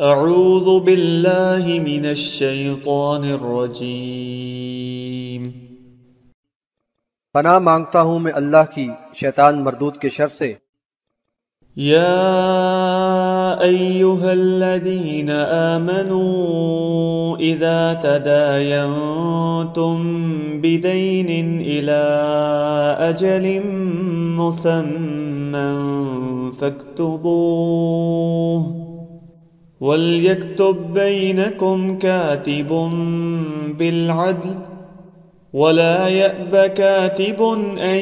اعوذ باللہ من الشیطان الرجیم۔ پناہ مانگتا ہوں میں اللہ کی شیطان مردود کے شر سے۔ یا ایہا الذین آمنوا اذا تداینتم بدین الی اجل مسمى فاکتبوه وَلْيَكْتُبْ بَيْنَكُمْ كَاتِبٌ بِالْعَدْلِ وَلَا يَأْبَ كَاتِبٌ أَنْ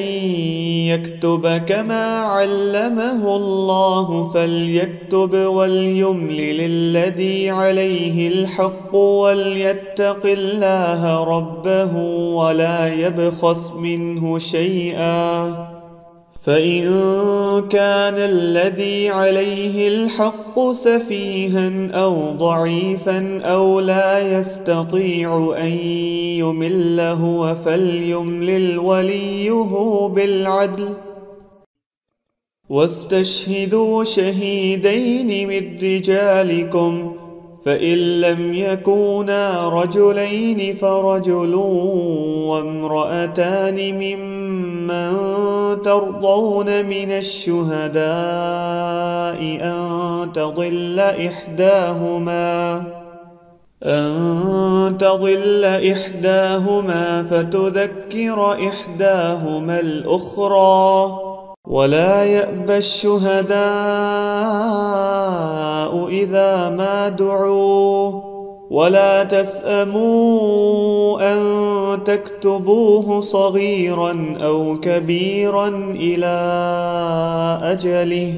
يَكْتُبَ كَمَا عَلَّمَهُ اللَّهُ فَلْيَكْتُبْ وَلْيُمْلِلِ الَّذِي عَلَيْهِ الْحَقُّ وَلْيَتَّقِ اللَّهَ رَبَّهُ وَلَا يَبْخَسْ مِنْهُ شَيْئًا فَإِن كَانَ الَّذِي عَلَيْهِ الْحَقُّ سَفِيهًا أَوْ ضَعِيفًا أَوْ لَا يَسْتَطِيعُ أَن يُمِلَّ هُوَ فَلْيُمْلِلْ وَلِيُّهُ بِالْعَدْلِ وَاسْتَشْهِدُوا شَهِيدَيْنِ مِن رِّجَالِكُمْ فَإِن لَّمْ يَكُونَا رَجُلَيْنِ فَرَجُلٌ وَامْرَأَتَانِ مِمَّن تَرْضَوْنَ مِنَ الشُّهَدَاءِ أَن تَضِلَّ إِحْدَاهُمَا فَتُذَكِّرَ إِحْدَاهُمَا الْأُخْرَى وَلَا يَأْبَ الشُّهَدَاءُ إِذَا مَا دُعُوا وَلَا تَسْأَمُوا أَن تَكْتُبُوهُ صَغِيرًا أَوْ كَبِيرًا إِلَى أَجَلِهِ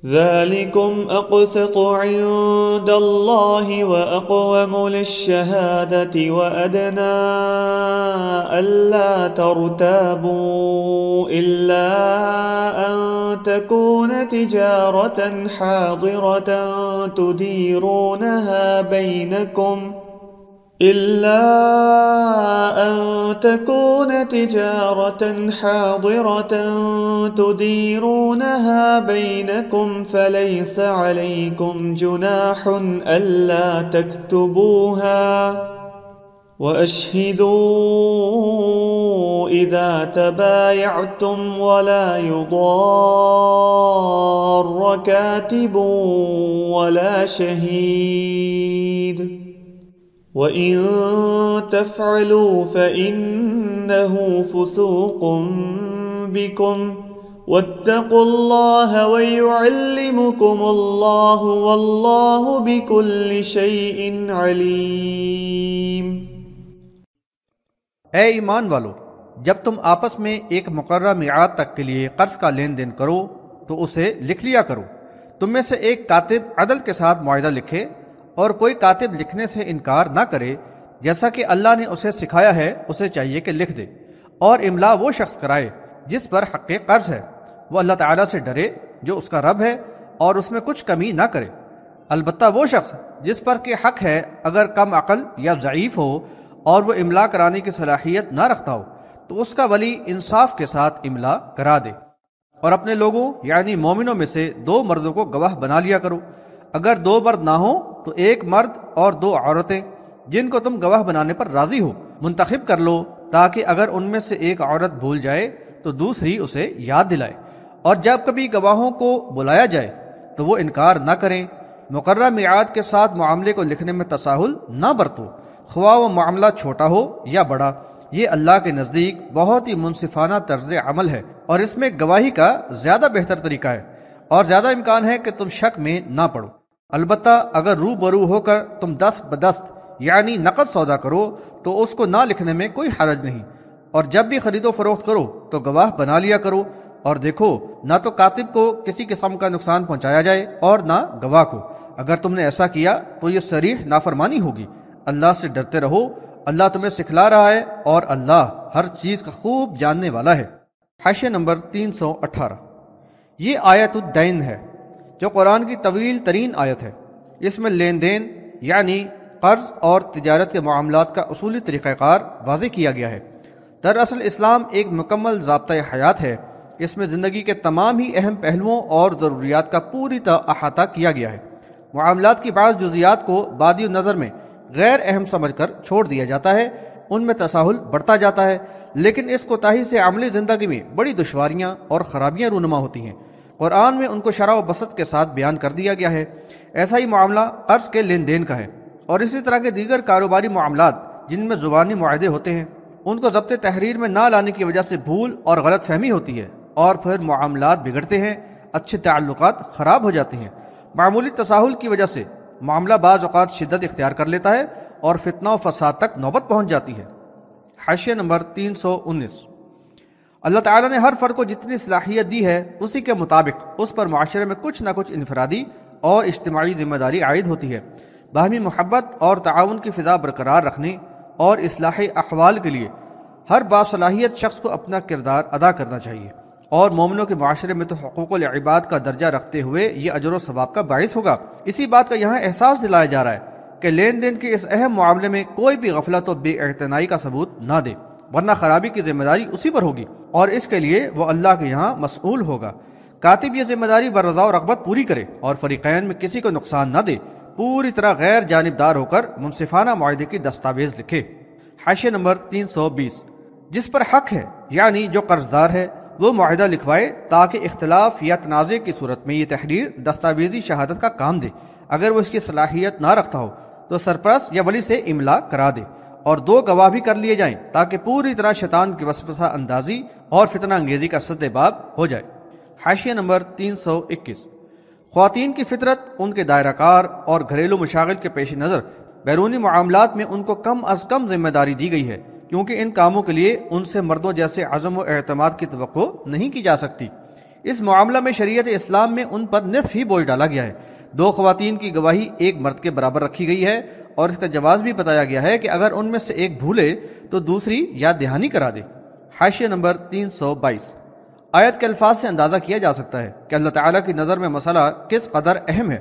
ذَلِكُمْ أَقْسَطُ عِندَ اللَّهِ وَأَقْوَمُ لِلشَّهَادَةِ وَأَدْنَى أَلَّا تَرْتَابُوا إِلَّا أَن تَكُونَ تِجَارَةً حَاضِرَةً تُدِيرُونَهَا بَيْنَكُمْ فَلَيْسَ عَلَيْكُمْ جُنَاحٌ أَلَّا تَكْتُبُوهَا وَأَشْهِدُوا إِذَا تَبَايَعْتُمْ وَلَا يُضَارَّ كَاتِبٌ وَلَا شَهِيدٌ وَإِن تَفْعَلُوا فَإِنَّهُ فُسُوقٌ بِكُمْ وَاتَّقُوا اللَّهَ وَيُعَلِّمُكُمُ اللَّهُ وَاللَّهُ بِكُلِّ شَيْءٍ عَلِيمٌ۔ اے ایمان والو، جب تم آپس میں ایک مقررہ میعاد تک کے لیے قرض کا لین دین کرو تو اسے لکھ لیا کرو۔ تم میں سے ایک کاتب عدل کے ساتھ معاہدہ لکھے اور کوئی کاتب لکھنے سے انکار نہ کرے، جیسا کہ اللہ نے اسے سکھایا ہے اسے چاہیے کہ لکھ دے، اور املا وہ شخص کرائے جس پر حق قرض ہے، وہ اللہ تعالیٰ سے ڈرے جو اس کا رب ہے اور اس میں کچھ کمی نہ کرے۔ البتہ وہ شخص جس پر کہ حق ہے اگر کم عقل یا ضعیف ہو اور وہ املا کرانے کی صلاحیت نہ رکھتا ہو تو اس کا ولی انصاف کے ساتھ املا کرا دے، اور اپنے لوگوں یعنی مومنوں میں سے 2 مردوں کو گواہ بنا لیا کرو۔ اگر 2 مرد نہ ہوں تو 1 مرد اور 2 عورتیں جن کو تم گواہ بنانے پر راضی ہو منتخب کر لو، تاکہ اگر ان میں سے ایک عورت بھول جائے تو دوسری اسے یاد دلائے، اور جب کبھی گواہوں کو بلایا جائے تو وہ انکار نہ کریں۔ مقررہ میعاد کے ساتھ معاملے کو لکھنے میں تساہل نہ برتو، خواہ وہ معاملہ چھوٹا ہو یا بڑا، یہ اللہ کے نزدیک بہت ہی منصفانہ طرز عمل ہے، اور اس میں گواہی کا زیادہ بہتر طریقہ ہے، اور زیادہ امکان ہے کہ تم شک میں نہ پڑو۔ البتہ اگر روبرو ہو کر تم دست بدست یعنی نقد سودا کرو تو اس کو نہ لکھنے میں کوئی حرج نہیں، اور جب بھی خرید و فروخت کرو تو گواہ بنا لیا کرو، اور دیکھو نہ تو کاتب کو کسی قسم کا نقصان پہنچایا جائے اور نہ گواہ کو۔ اگر تم نے ایسا کیا تو یہ صریح نافرمانی ہوگی۔ اللہ سے ڈرتے رہو، اللہ تمہیں سکھلا رہا ہے اور اللہ ہر چیز کا خوب جاننے والا ہے۔ حاشیہ نمبر 318۔ یہ آیت الدین ہے جو قرآن کی طویل ترین آیت ہے۔ اس میں لین دین یعنی قرض اور تجارت کے معاملات کا اصولی طریقہ کار واضح کیا گیا ہے۔ دراصل اسلام ایک مکمل ضابطۂ حیات ہے، اس میں زندگی کے تمام ہی اہم پہلوؤں اور ضروریات کا پوری طرح احاطہ کیا گیا ہے۔ معاملات کی بعض جزیات کو بادی نظر میں غیر اہم سمجھ کر چھوڑ دیا جاتا ہے، ان میں تساہل بڑھتا جاتا ہے، لیکن اس کوتاہی سے عملی زندگی میں بڑی دشواریاں اور خرابیاں رونما ہوتی ہیں۔ قرآن میں ان کو شرح و بسط کے ساتھ بیان کر دیا گیا ہے۔ ایسا ہی معاملہ قرض کے لین دین کا ہے، اور اسی طرح کے دیگر کاروباری معاملات جن میں زبانی معاہدے ہوتے ہیں، ان کو ضبط تحریر میں نہ لانے کی وجہ سے بھول اور غلط فہمی ہوتی ہے، اور پھر معاملات بگڑتے ہیں، اچھے تعلقات خراب ہو جاتے ہیں۔ معمولی تساہل کی وجہ سے معاملہ بعض اوقات شدت اختیار کر لیتا ہے اور فتنہ و فساد تک نوبت پہنچ جاتی ہے۔ حاشیہ نمبر 319۔ اللہ تعالیٰ نے ہر فرد کو جتنی صلاحیت دی ہے اسی کے مطابق اس پر معاشرے میں کچھ نہ کچھ انفرادی اور اجتماعی ذمہ داری عائد ہوتی ہے۔ باہمی محبت اور تعاون کی فضا برقرار رکھنے اور اصلاح احوال کے لیے ہر باصلاحیت شخص کو اپنا کردار ادا کرنا چاہیے، اور مومنوں کے معاشرے میں تو حقوق العباد کا درجہ رکھتے ہوئے یہ اجر و ثواب کا باعث ہوگا۔ اسی بات کا یہاں احساس دلایا جا رہا ہے کہ لین دین کے اس اہم معاملے میں کوئی بھی غفلت و بے اعتنائی کا ثبوت نہ دے، ورنہ خرابی کی ذمہ داری اسی پر ہوگی، اور اس کے لیے وہ اللہ کے یہاں مسئول ہوگا۔ کاتب یہ ذمہ داری برضا و رغبت پوری کرے اور فریقین میں کسی کو نقصان نہ دے، پوری طرح غیر جانبدار ہو کر منصفانہ معاہدے کی دستاویز لکھے۔ حاشیہ نمبر 320۔ جس پر حق ہے یعنی جو قرض دار ہے وہ معاہدہ لکھوائے تاکہ اختلاف یا تنازع کی صورت میں یہ تحریر دستاویزی شہادت کا کام دے۔ اگر وہ اس کی صلاحیت نہ رکھتا ہو تو سرپرست یا ولی سے املا کرا دے، اور 2 گواہ بھی کر لیے جائیں تاکہ پوری طرح شیطان کی وسوسہ اندازی اور فتنہ انگیزی کا سد باب ہو جائے۔ حاشیہ نمبر 321۔ خواتین کی فطرت ان کے دائرہ کار اور گھریلو مشاغل کے پیش نظر بیرونی معاملات میں ان کو کم از کم ذمہ داری دی گئی ہے، کیونکہ ان کاموں کے لیے ان سے مردوں جیسے عزم و اعتماد کی توقع نہیں کی جا سکتی۔ اس معاملہ میں شریعت اسلام میں ان پر نصف ہی بوجھ ڈالا گیا ہے۔ 2 خواتین کی گواہی 1 مرد کے برابر رکھی گئی ہے، اور اس کا جواز بھی بتایا گیا ہے کہ اگر ان میں سے ایک بھولے تو دوسری یاد دہانی کرا دے۔ حاشیہ نمبر 322۔ آیت کے الفاظ سے اندازہ کیا جا سکتا ہے کہ اللہ تعالیٰ کی نظر میں مسئلہ کس قدر اہم ہے،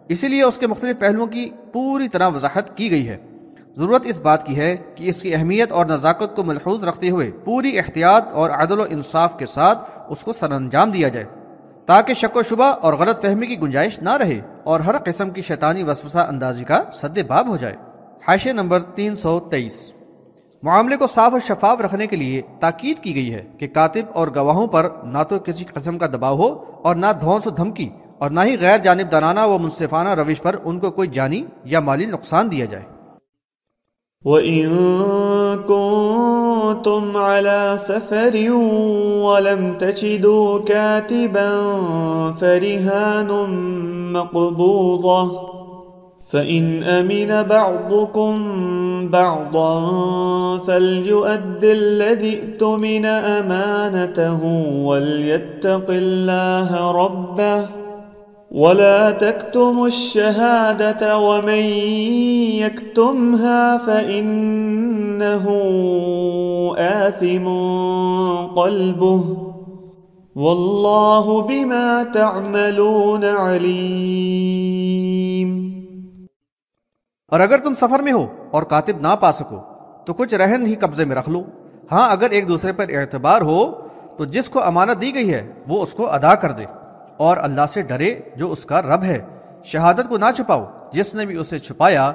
اسی لیے اس کے مختلف پہلوؤں کی پوری طرح وضاحت کی گئی ہے۔ ضرورت اس بات کی ہے کہ اس کی اہمیت اور نزاکت کو ملحوظ رکھتے ہوئے پوری احتیاط اور عدل و انصاف کے ساتھ اس کو سر انجام دیا جائے، تاکہ شک و شبہ اور غلط فہمی کی گنجائش نہ رہے اور ہر قسم کی شیطانی وسوسہ اندازی کا سد باب ہو جائے۔ حاشیہ نمبر 323۔ معاملے کو صاف و شفاف رکھنے کے لیے تاکید کی گئی ہے کہ کاتب اور گواہوں پر نہ تو کسی قسم کا دباؤ ہو اور نہ دھونس و دھمکی، اور نہ ہی غیر جانبدارانہ و منصفانہ روش پر ان کو کوئی جانی یا مالی نقصان دیا جائے۔ وَإِن كُنتُمْ عَلَى سَفَرٍ وَلَمْ تَجِدُوا كَاتِبًا فَرِهَانٌ مَّقْبُوضَةٌ فَإِنْ أَمِنَ بَعْضُكُمْ بَعْضًا فَلْيُؤَدِّ الَّذِي اؤْتُمِنَ أَمَانَتَهُ وَلْيَتَّقِ اللَّهَ رَبَّهُ وَلَا تَكْتُمُوا الشَّهَادَةَ وَمَن يَكْتُمْهَا فَإِنَّهُ آثِمٌ قَلْبُهُ وَاللَّهُ بِمَا تَعْمَلُونَ عَلِيمٌ۔ اور اگر تم سفر میں ہو اور کاتب نہ پا سکو تو کچھ رہن ہی قبضے میں رکھ لو۔ ہاں اگر ایک دوسرے پر اعتبار ہو تو جس کو امانت دی گئی ہے وہ اس کو ادا کر دے، اور اللہ سے ڈرے جو اس کا رب ہے۔ شہادت کو نہ چھپاؤ، جس نے بھی اسے چھپایا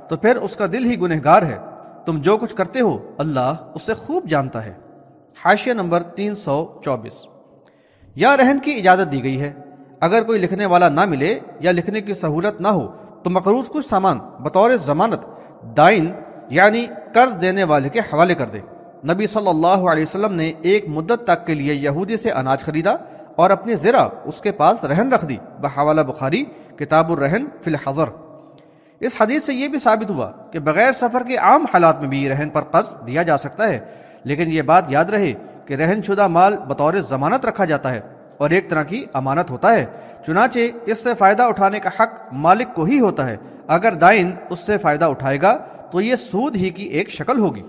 تو پھر اس کا دل ہی گنہگار ہے۔ تم جو کچھ کرتے ہو اللہ اس سے خوب جانتا ہے۔ حاشیہ نمبر 324۔ یا رہن کی اجازت دی گئی ہے، اگر کوئی لکھنے والا نہ ملے یا لکھنے کی سہولت نہ ہو تو مقروض کچھ سامان بطور ضمانت دائن یعنی قرض دینے والے کے حوالے کر دے۔ نبی صلی اللہ علیہ وسلم نے ایک مدت تک کے لیے یہودی سے اناج خریدا اور اپنی زرہ اس کے پاس رہن رکھ دی، بحوالہ بخاری کتاب الرہن فی الحضر۔ اس حدیث سے یہ بھی ثابت ہوا کہ بغیر سفر کے عام حالات میں بھی رہن پر قرض دیا جا سکتا ہے، لیکن یہ بات یاد رہے کہ رہن شدہ مال بطور ضمانت رکھا جاتا ہے اور ایک طرح کی امانت ہوتا ہے، چنانچہ اس سے فائدہ اٹھانے کا حق مالک کو ہی ہوتا ہے۔ اگر دائن اس سے فائدہ اٹھائے گا تو یہ سود ہی کی ایک شکل ہوگی۔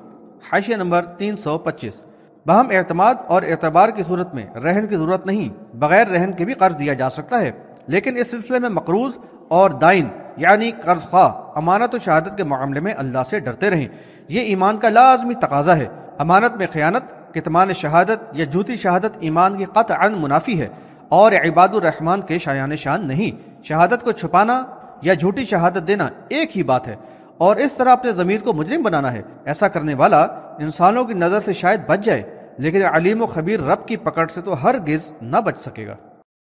حاشیہ نمبر 325۔ باہم اعتماد اور اعتبار کی صورت میں رہن کی ضرورت نہیں، بغیر رہن کے بھی قرض دیا جا سکتا ہے، لیکن اس سلسلے میں مقروض اور دائن یعنی قرض خواہ امانت و شہادت کے معاملے میں اللہ سے ڈرتے رہیں۔ یہ ایمان کا لازمی تقاضا ہے۔ امانت میں خیانت، کتمان شہادت یا جھوٹی شہادت ایمان کی قطعاً منافی ہے اور عباد الرحمن کے شایان شان نہیں۔ شہادت کو چھپانا یا جھوٹی شہادت دینا ایک ہی بات ہے، اور اس طرح اپنے ضمیر کو مجرم بنانا ہے۔ ایسا کرنے والا انسانوں کی نظر سے شاید بچ جائے، لیکن علیم و خبیر رب کی پکڑ سے تو ہرگز نہ بچ سکے گا۔